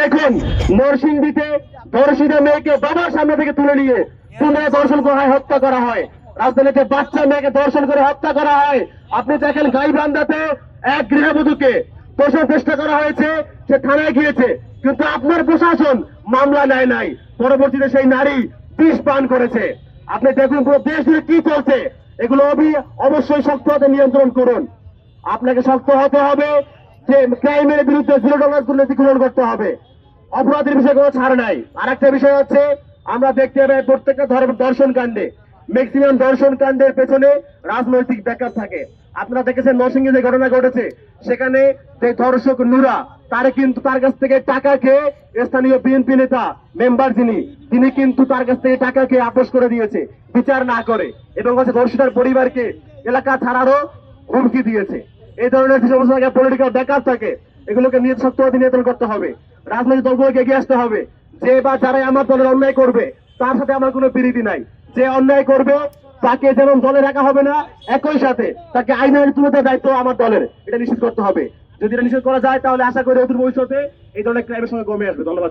এখন নরসিংদীতে ধর্ষিত মেয়েকে বাবার সামনে থেকে তুলে নিয়ে পুনরায় ধর্ষণ করা হয়, হত্যা করা হয়। রাজধানীতে বাচ্চা মেয়েকে ধর্ষণ করে হত্যা করা হয়। আপনি দেখেন গাইবান্ধাতে এক গৃহবধূকে ধর্ষণের চেষ্টা করা হয়েছে, সে থানায় গিয়েছে, কিন্তু আপনার প্রশাসন মামলা নেয় নাই। পরবর্তীতে সেই নারী বিষ পান করেছে। আপনি দেখুন পুরো দেশ জুড়ে কি চলছে, এগুলো অবশ্যই শক্ত হাতে নিয়ন্ত্রণ করুন। আপনাকে শক্ত হতে হবে যে ক্রাইমের বিরুদ্ধে জিরো টলারেন্স নীতি গ্রহণ করতে হবে। অপরাধের বিষয়ে কোনো ছাড় নাই। আরেকটা বিষয় হচ্ছে, আমরা দেখতে পাই প্রত্যেকটা দর্শন কাণ্ডে, ম্যাক্সিমাম দর্শন কাণ্ডের পেছনে রাজনৈতিক ব্যাকআপ থাকে। আপনারা দেখেছেন নরসিংদীতে যে ঘটনা ঘটেছে, সেখানে যে ধর্ষক নুরা, তার কাছ থেকে টাকা খেয়ে স্থানীয় বিএনপি নেতা মেম্বার তিনি কিন্তু তার কাছ থেকে টাকা খেয়ে আপোষ করে দিয়েছে বিচার না করে, এবং হচ্ছে ধর্ষিতার পরিবারকে এলাকা ছাড়ারও হুমকি দিয়েছে। এই ধরনের যে সমস্ত জায়গায় পলিটিক্যাল ব্যাকআপ থাকে, এগুলোকে শক্তভাবে নিয়ন্ত্রণ করতে হবে। রাজনৈতিক দলগুলোকে এগিয়ে আসতে হবে। যে বা যারাই আমার দলের অন্যায় করবে, তার সাথে আমার কোনো বিরোধী নাই। যে অন্যায় করবে তাকে যেমন দলে রাখা হবে না, একই সাথে তাকে আইনের তুলে দেওয়ার দায়িত্ব আমার দলের, এটা নিশ্চিত করতে হবে। যদি এটা নিশ্চিত করা যায়, তাহলে আশা করি অদূর ভবিষ্যতে এই ধরনের ক্রাইমের সঙ্গে কমে আসবে। ধন্যবাদ।